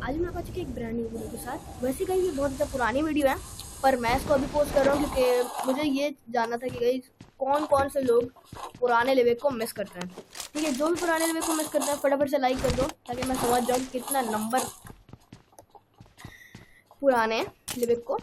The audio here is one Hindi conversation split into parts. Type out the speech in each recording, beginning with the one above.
आज मैं आ चुकी एक ब्रांड न्यू वीडियो के साथ। वैसे कहीं ये बहुत ज़्यादा पुरानी वीडियो है, पर मैं इसको अभी पोस्ट कर रहा हूँ क्योंकि मुझे ये जानना था कि कहीं कौन कौन से लोग पुराने लिविक को मिस करते हैं। ठीक है, जो भी पुराने लिविक को मिस करते हैं फटाफट से लाइक कर दो ताकि मैं समझ जाऊँ कितना नंबर पुराने लिविक को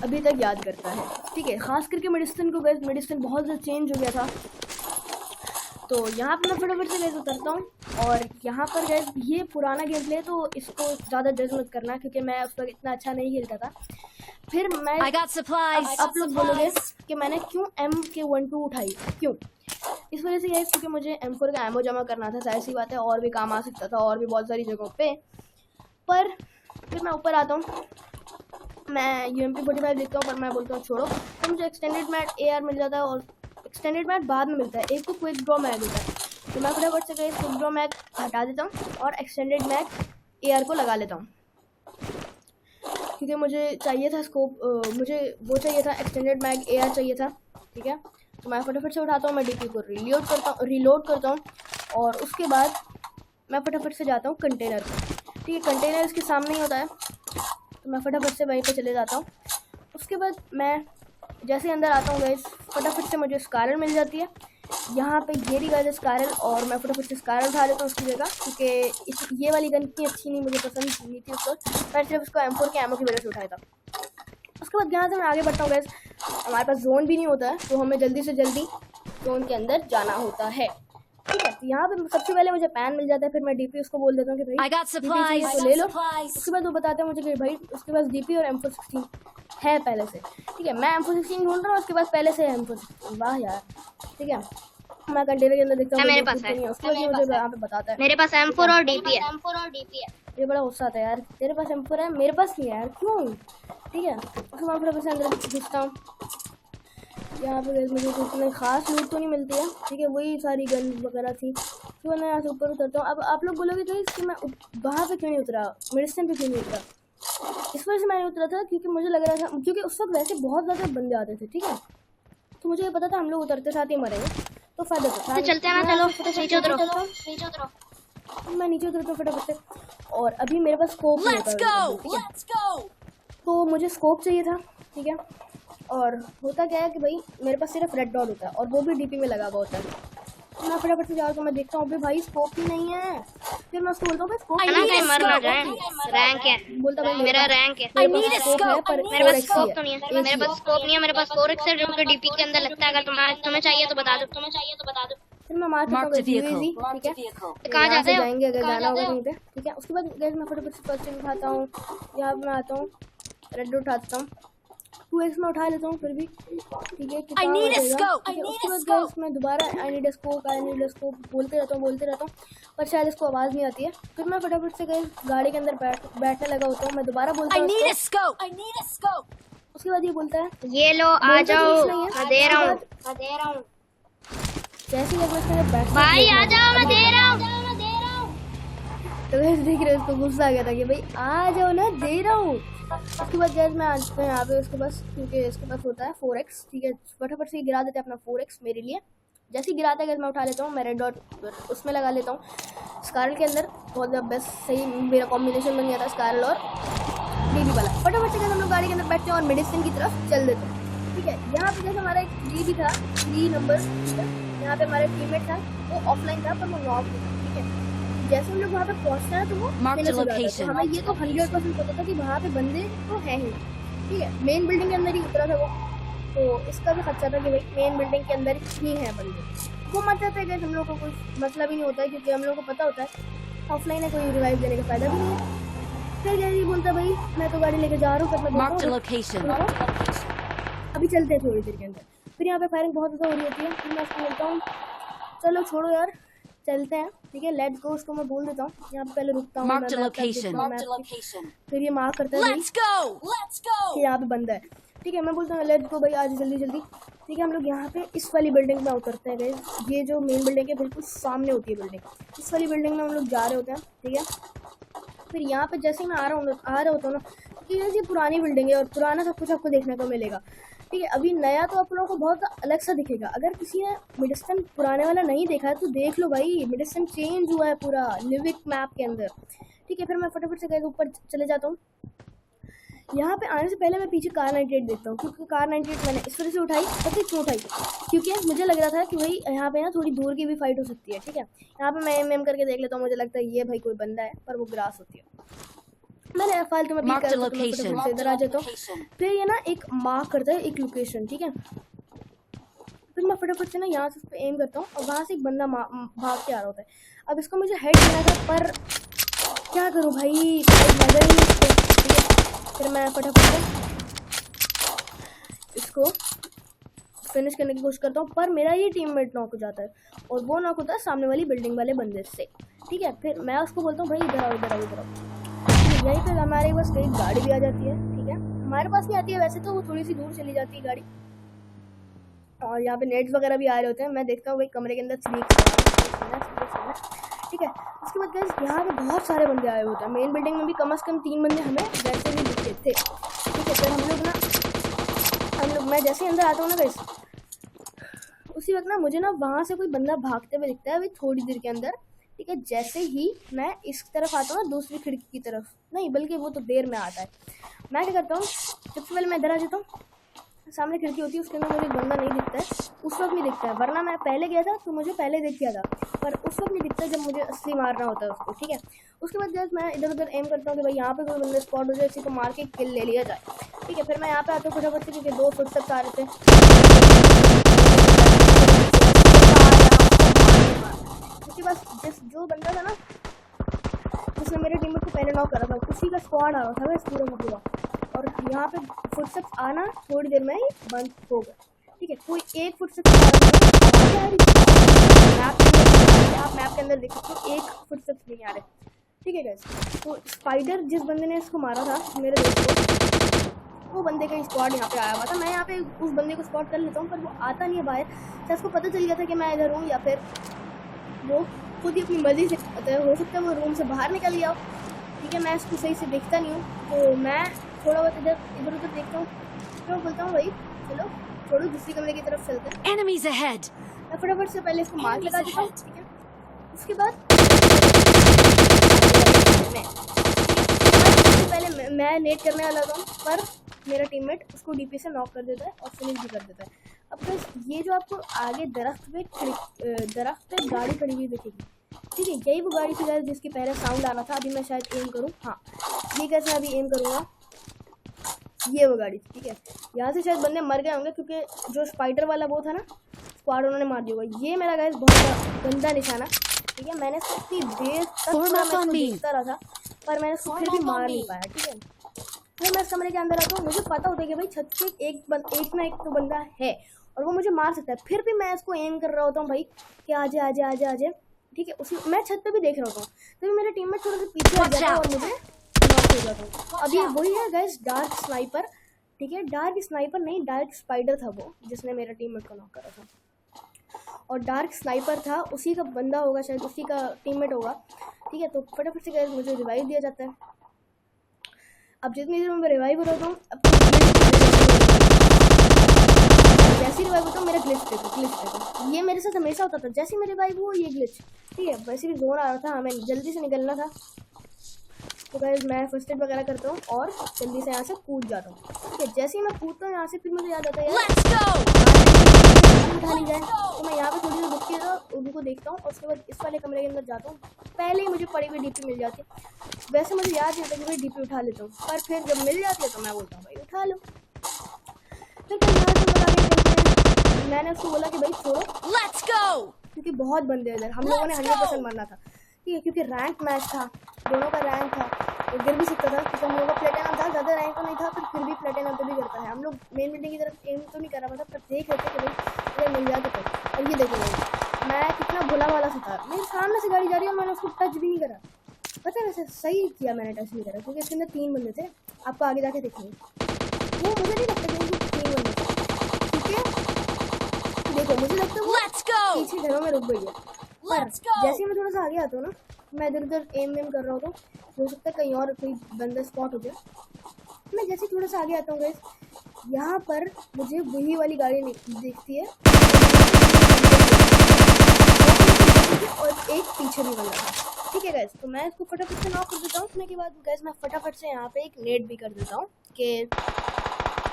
अभी तक याद करता है। ठीक है, खास करके मेडिसिन को गैस, मेडिसिन बहुत ज़्यादा चेंज हो गया था। तो यहाँ पर मैं फटाफट से गैस उतरता हूँ और यहाँ पर गैस ये पुराना गेम प्ले, तो इसको ज़्यादा जज मत करना क्योंकि मैं उस पर इतना अच्छा नहीं खेलता था। फिर मैं आप लोग बोलोगे कि मैंने क्यों MK12 उठाई, क्यों? इस वजह से गैस क्योंकि मुझे M4 का एमओ जमा करना था। जाहिर सी बात है, और भी काम आ सकता था और भी बहुत सारी जगहों पे। पर फिर मैं ऊपर आता हूँ, मैं UMP45 लिखता हूँ, पर मैं बोलता हूँ छोड़ो। तो मुझे एक्सटेंडेड मैट AR मिल जाता है और एक्सटेंडेड मैट बाद में मिलता है। एक तो क्विक ड्रॉ मैग होता है, तो मैं फटाफट से गई क्विक ड्रॉ मैग हटा देता हूँ और एक्सटेंडेड मैग AR को लगा लेता हूँ क्योंकि मुझे चाहिए था स्कोप, मुझे वो चाहिए था, एक्सटेंडेड मैग AR चाहिए था। ठीक है, तो मैं फटाफट से उठाता हूँ, मैं DP को रीलोड करता हूँ और उसके बाद मैं फटाफट से जाता हूँ कंटेनर पर। ठीक है, कंटेनर इसके सामने ही होता है, तो मैं फटाफट से वहीं पे चले जाता हूँ। उसके बाद मैं जैसे अंदर आता हूँ गैस, फटाफट से मुझे स्कारल मिल जाती है। यहाँ पे ये रही गैस स्कारल, और मैं फटाफट से स्कारल उठा लेता हूँ उसकी जगह क्योंकि ये वाली गन इतनी अच्छी नहीं, मुझे पसंद नहीं थी उसको। मैं सिर्फ उसको M4 के एमओ की वजह से उठाया था। उसके बाद यहाँ से मैं आगे बढ़ता हूँ गैस, हमारे पास जोन भी नहीं होता है, तो हमें जल्दी से जल्दी जोन के अंदर जाना होता है। ठीक है, तो यहाँ पे सबसे पहले मुझे पैन मिल जाता है, फिर मैं DP उसको बोल देता हूँ कि भाई DP तो ले लो। उसके बाद वो बताते हैं मुझे कि भाई उसके पास DP और M416 है पहले से। ठीक है, मैं M416 ढूंढ रहा हूँ, उसके पास पहले से है M416। वाह यार। ठीक है, मैं कंटेनर के अंदर देखता हूँ मेरे पास है, उसके बाद मुझे यहाँ पे बताता है मेरे पास M4 और DP है। ये बड़ा गुस्सा आता है यार, तेरे पास M4 है मेरे पास नहीं है यार, क्यों? ठीक है, उसके बाद फिर अंदर घुसता हूँ। यहाँ पे मुझे कुछ खास लूट तो नहीं मिलती है। ठीक है, वही सारी गन वगैरह थी। तो मैं यहाँ से ऊपर उतरता हूँ। अब आप लोग बोलोगे तो कि मैं वहाँ पे क्यों नहीं उतरा, मेडिसिन पे क्यों नहीं उतरा? इस वजह से मैं उतरा था क्योंकि मुझे लग रहा था, क्योंकि उस वक्त वैसे बहुत ज़्यादा बंदे आते थे। ठीक है, तो मुझे ये पता था हम लोग उतरते साथ ही मरेंगे, तो फायदा था। चलते हैं ना, चलो नीचे उतरो। मैं नीचे उतरता हूँ फटाफट से, और अभी मेरे पास स्कोप नहीं होता। तो मुझे स्कोप चाहिए था। ठीक है, और होता क्या है कि भाई मेरे पास सिर्फ रेड डॉट होता है और वो भी DP में लगा हुआ होता है। तो मैं फटाफट से जाऊँ तो मैं देखता हूँ भाई स्कोप ही नहीं है। फिर मैं उसको बोलता हूँ स्कोप मर ना जाए, रैंक है, बोलता भाई मेरा रैंक है। मेरे पास स्कोप तो नहीं है, मेरे पास स्कोप नहीं है, मेरे पास 4x है जो कि DP के अंदर लगता है। अगर तुम्हें चाहिए तो बता दो। फिर मैं मार करता हूँ। ठीक है, कहाँ जाते हो? जाएंगे अगर जाना होगा कहीं पे। ठीक है, उसके बाद गैस मैं फटाफट से फर्स्ट एड उठाता हूँ, यहाँ पे मैं आता हूँ, रेड डॉट उठाता हूँ, 2x में उठा लेता हूँ फिर भी। ठीक है, उसके बाद गैस मैं दोबारा आई नीड अ स्कोप बोलते रहता हूँ, पर शायद इसको आवाज़ नहीं आती है। फिर मैं फटाफट से गैस गाड़ी के अंदर बैठने लगा होता हूँ, मैं दोबारा बोलता हूँ उसके बाद ये बोलता है ये लो आ जाओ, मैं दे रहा हूँ। जैसे ही भाई आ जाओ, मैं दे रहा हूँ। तो वैसे देख रहे हो, उसको गुस्सा आ गया था कि भाई आ जाओ ना, दे रहा हूँ। उसके बाद गैस मैं आता हूँ यहाँ पे उसके पास, क्योंकि इसके पास होता है 4x। ठीक है, फटाफट से गिरा देते हैं अपना 4x मेरे लिए। जैसे ही गिराता है गैस मैं उठा लेता हूँ, मैं रेड डॉट उसमें लगा लेता हूँ। स्कारल के अंदर बहुत ज़्यादा बेस्ट सही मेरा कॉम्बिनेशन बन गया था, स्कारल और DP वाला। फटाफट से हम लोग गाड़ी के अंदर बैठते हैं और मेडिसिन की तरफ चल देते हैं। ठीक है, यहाँ पे जैसे हमारा एक DP था 3 नंबर, यहाँ पे हमारा टीममेट था, वो ऑफलाइन था पर वो नॉक था। ठीक है, जैसे हम लोग वहाँ पे पहुँचते हैं तो वो तो हमें ये तो 100% पता था कि वहाँ पे बंदे तो हैं ही। ठीक है, मेन बिल्डिंग के अंदर ही उतरा था वो, तो इसका भी खर्चा था कि भाई मेन बिल्डिंग के अंदर ही है बंदे। वो मर जाते हैं, हम लोग को कोई मतलब ही नहीं होता है क्योंकि हम लोग को पता होता है ऑफलाइन है, कोई रिवाइव देने का फायदा भी नहीं है। फिर जैसे ही बोलता भाई मैं तो गाड़ी लेके जा रहा हूँ, अभी चलते हैं थोड़ी देर के अंदर। फिर यहाँ पे फायरिंग बहुत ज़्यादा हो रही होती है। फिर मैं उसको बोलता हूँ चलो छोड़ो यार, चलते हैं। ठीक है, लेट्स गो उसको मैं बोल देता हूँ। यहाँ पे पहले रुकता हूँ, फिर ये मार्क करता है कि यहाँ पे बंदा है। ठीक है, मैं बोलता हूँ लेट्स गो भाई, आज जल्दी। ठीक है, हम लोग यहाँ पे इस वाली बिल्डिंग में उतरते हैं गाइस। ये जो मेन बिल्डिंग है बिल्कुल सामने होती है बिल्डिंग, इस वाली बिल्डिंग में हम लोग जा रहे होते हैं। ठीक है, फिर यहाँ पे जैसे ही मैं आ रहा होता हूँ ना, क्योंकि ये पुरानी बिल्डिंग है और पुराना सब कुछ आपको देखने को मिलेगा। ठीक है, अभी नया तो आप लोगों को बहुत अलग सा दिखेगा। अगर किसी ने मिडस्टन पुराने वाला नहीं देखा है तो देख लो भाई, मिडस्टन चेंज हुआ है पूरा लिविक मैप के अंदर। ठीक है, फिर मैं फटाफट से ऊपर चले जाता हूँ। यहाँ पे आने से पहले मैं पीछे कार 98 देखता हूँ, क्योंकि कार 98 मैंने इस वजह से उठाई। पता है क्यों उठाई? क्योंकि मुझे लग रहा था कि भाई यहाँ पे ना थोड़ी दूर की भी फाइट हो सकती है। ठीक है, यहाँ पे मैं एम करके देख लेता हूँ, मुझे लगता है ये भाई कोई बंदा है, पर वो ग्रास होती है। मैंने फालतू में पिक कर फटाफट इधर आ जाता हूँ। फिर ये ना एक मार्क करता है एक लोकेशन। ठीक है, फिर मैं फटाफट से ना यहाँ से उस पर एम करता हूँ और वहाँ से एक बंदा भाग के आ रहा होता है। अब इसको मुझे हेड करना था, पर क्या करूँ भाई, नजर ही नहीं। ठीक है, फिर मैं फटाफट से इसको फिनिश करने की कोशिश करता हूँ, पर मेरा ये टीममेट नॉक हो जाता है और वो नॉक होता है सामने वाली बिल्डिंग वाले बंदे से। ठीक है, फिर मैं उसको बोलता हूँ भाई इधर आओ इधर आओ इधर आओ। यहीं पे हमारे पास कई गाड़ी भी आ जाती है। ठीक है, हमारे पास भी आती है वैसे तो, वो थोड़ी सी दूर चली जाती है गाड़ी। और यहाँ पे नेट्स वगैरह भी आ रहे होते हैं। मैं देखता हूँ भाई कमरे के अंदर ठीक है, उसके बाद गाइस यहाँ पे बहुत सारे बंदे आए होते हैं। मेन बिल्डिंग में भी कम से कम 3 बंदे हमें वैसे भी दिखे थे। ठीक है, फिर हम लोग मैं जैसे अंदर आता हूँ ना गाइस, उसी वक्त ना मुझे ना वहाँ से कोई बंदा भागते हुए दिखता है अभी थोड़ी देर के अंदर। ठीक है, जैसे ही मैं इस तरफ आता हूँ ना, दूसरी खिड़की की तरफ नहीं, बल्कि वो तो देर में आता है। मैं क्या करता हूँ, सबसे पहले मैं इधर आ जाता हूँ। सामने खिड़की होती है, उसके अंदर मुझे बंदा नहीं दिखता है, उस वक्त नहीं दिखता है। वरना मैं पहले गया था तो मुझे पहले दिख गया था, पर उस वक्त नहीं दिखता जब मुझे असली मारना होता है उसको। ठीक है, उसके बाद जब मैं इधर उधर एम करता हूँ कि भाई यहाँ पे कोई बंदा स्पॉट हो जाए, इसी को मार के किल ले लिया जाए। ठीक है, फिर मैं यहाँ पे आता हूँ फटाफट से, क्योंकि 2 फुटस्टेप्स आ रहे थे। उसके बाद जो बंदा था ना जिसने मेरे टीममेट को पहले नॉक करा था, उसी का स्क्वाड आ रहा था बस पूरा का पूरा। और यहाँ पे फुटस्टेप्स आना थोड़ी देर में ही बंद हो गया। ठीक है, कोई एक फुटस्टेप्स आप मैप के अंदर देख सकते हो, एक फुटस्टेप्स नहीं आ रहे। ठीक है गाइस, तो स्पाइडर जिस बंदे ने इसको मारा था मेरे दोस्त को, वो बंदे का स्क्वाड यहाँ पे आया हुआ था। मैं यहाँ पे उस बंदे को स्पॉट कर लेता हूँ, पर वो आता नहीं है बाहर। शायद उसको पता चल गया था कि मैं इधर हूँ, या फिर वो खुद ही अपनी मर्जी से हो सकता है वो रूम से बाहर निकल गया हो। ठीक है, मैं इसको सही से देखता नहीं हूँ, तो मैं थोड़ा बहुत इधर उधर देखता हूँ। तो बोलता हूँ भाई चलो छोड़ो, दूसरी कमरे की तरफ चलते हैं। Enemies ahead. मैं फटाफट से पहले इसको मार लगा देता हूँ। ठीक है, उसके बाद पहले मैं नेट करने वाला था, पर मेरा टीममेट उसको डीपी से नॉक कर देता है और फिनिश भी कर देता है। अब तो ये जो आपको आगे दरख्त पे गाड़ी खड़ी हुई दिखेगी, ठीक है, यही वो गाड़ी थी जिसकी पहले साउंड आना था। अभी मैं शायद एम करूँ, हाँ ये कैसे अभी एम करूँगा, ये वो गाड़ी थी। ठीक है, यहाँ से शायद बंदे मर गए होंगे, क्योंकि जो स्पाइडर वाला वो था ना स्क्वाड, उन्होंने मार दिया होगा। ये मेरा गाइस बहुत गंदा निशाना। ठीक है, मैंने इतनी देर तक देखता रहा था, पर मैंने उसको फिर भी मार नहीं पाया। ठीक है, फिर मैं इस कमरे के अंदर आता हूँ। मुझे पता होता है कि भाई छत पे एक ना एक तो बंदा है और वो मुझे मार सकता है, फिर भी मैं इसको एम कर रहा होता हूँ भाई कि आजे आजे आजे आजे। ठीक है, उसमें मैं छत पे भी देख रहा होता हूँ, तो मेरे टीममेट थोड़ा सा पीछे हट जाता है और मुझे नॉक हो जाता हूँ। अब ये वही है गाइस, डार्क स्नाइपर। ठीक है, डार्क स्नाइपर नहीं, डार्क स्पाइडर था वो जिसने मेरे टीममेट को नॉक करा था, और डार्क स्नाइपर था उसी का बंदा होगा, शायद उसी का टीममेट होगा। ठीक है, तो फटाफट से गाइस मुझे रिवाइव दिया जाता है। अब जितनी देर में रिवाइव हो रहा हूँ, अब जैसे रिवाइव होता हूँ मेरा ग्लिच देखो, ये मेरे साथ हमेशा होता था। जैसे मेरे रिवाइव हुआ ये ग्लिच। ठीक है, वैसे भी जोन आ रहा था, हमें जल्दी से निकलना था, तो गाइस मैं फर्स्ट एड वगैरह करता हूँ और जल्दी से यहाँ से कूद जाता हूँ। ठीक है, जैसे ही मैं कूदता हूँ यहाँ से, फिर मुझे याद आता है यार उठा ली जाए, तो मैं यहाँ पे थोड़ी देर रुक के उनको देखता हूँ और उसके बाद इस वाले कमरे के अंदर जाता हूँ। पहले ही मुझे पड़ी हुई डीपी मिल जाती है। वैसे मुझे याद नहीं होता कि मैं डीपी उठा लेता हूँ, पर फिर जब मिल जाती है तो मैं बोलता हूँ भाई उठा लो। फिर मैंने उसको बोला कि भाई छोड़ो, Let's go. क्योंकि बहुत बंदे इधर, हम लोगों ने 100% मरना था। ठीक है, क्योंकि रैंक मैच था, दोनों का रैंक था, तो गिर भी सकता था, क्योंकि हम लोगों का प्लेटिनम था, ज़्यादा रैंक तो नहीं था, फिर भी प्लेटिनम तो भी करता है। हम लोग मेन बिल्डिंग की तरफ एम तो नहीं कर रहा था, पर देख रहे थे कि भाई अगर मिल जाते तो। और ये देखो भाई मैं कितना भोला वाला सा था, मेरे सामने से गाड़ी जा रही है और मैंने उसको टच भी नहीं करा। पता है वैसे सही किया मैंने टच नहीं करा, क्योंकि इसके अंदर 3 बंदे थे, आपको आगे जाके देखेंगे। वो मुझे नहीं लगता कि 3 बंदे थे। ठीक है, देखो मुझे लगता है वो पीछे घरों में रुक गई है, पर जैसे ही मैं थोड़ा सा आगे आता हूँ ना, मैं इधर उधर एम कर रहा होता हूँ, हो सकता है कहीं और कोई बंदा स्पॉट हो जाए। मैं जैसे थोड़ा सा आगे आता हूँ गाइस, यहाँ पर मुझे वही वाली गाड़ी दिखती है और एक पीछे भी बंदा है। ठीक है गैस, तो मैं इसको फटाफट से नॉक कर देता हूँ। उसके बाद गैस मैं फटाफट से यहाँ पे एक नेट भी कर देता हूँ कि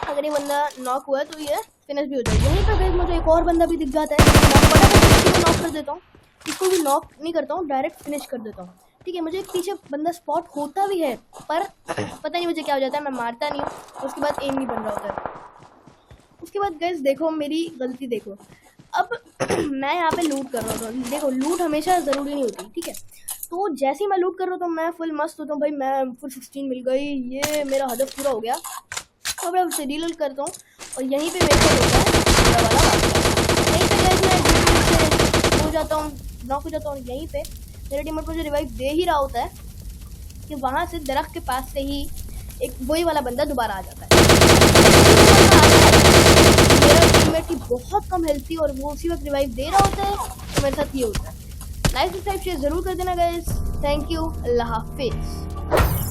अगर ये बंदा नॉक हुआ है तो ये फिनिश भी हो जाए। यहीं पर गैस मुझे एक और बंदा भी दिख जाता है, मैं फटाफट से नॉक कर देता हूँ। इसको भी नॉक नहीं करता हूँ, डायरेक्ट फिनिश कर देता हूँ। ठीक है, मुझे एक पीछे बंदा स्पॉट होता भी है पर पता नहीं मुझे क्या हो जाता है, मैं मारता नहीं हूँ। उसके बाद एम नहीं बन रहा होता है। उसके बाद गैस देखो मेरी गलती देखो, अब मैं यहाँ पे लूट कर रहा हूँ। देखो लूट हमेशा ज़रूरी नहीं होती, ठीक है। तो जैसे ही मैं लूट कर रहा हूँ तो मैं फुल मस्त होता हूँ, भाई मैं फुल 16 मिल गई, ये मेरा हदफ पूरा हो गया। तो मैं उससे रीलोड करता हूँ और यहीं पे मेरे को होता है पूरा वाला वाक़या। यहीं पे गैस मैं हो जाता हूँ, नॉक हो जाता हूँ। यहीं पे मेरे टीममेट मुझे रिवाइव दे ही रहा होता है कि वहाँ से दरख्त के पास से ही एक वही वाला बंदा दोबारा आ जाता है। मेरा टीममेट की बहुत कम हेल्थ थी और वो उसी वक्त रिवाइव दे रहा होता है, तो मेरे साथ ये होता है। लाइक सब्सक्राइब शेयर जरूर कर देना गाइस। थैंक यू, अल्लाह हाफिज़।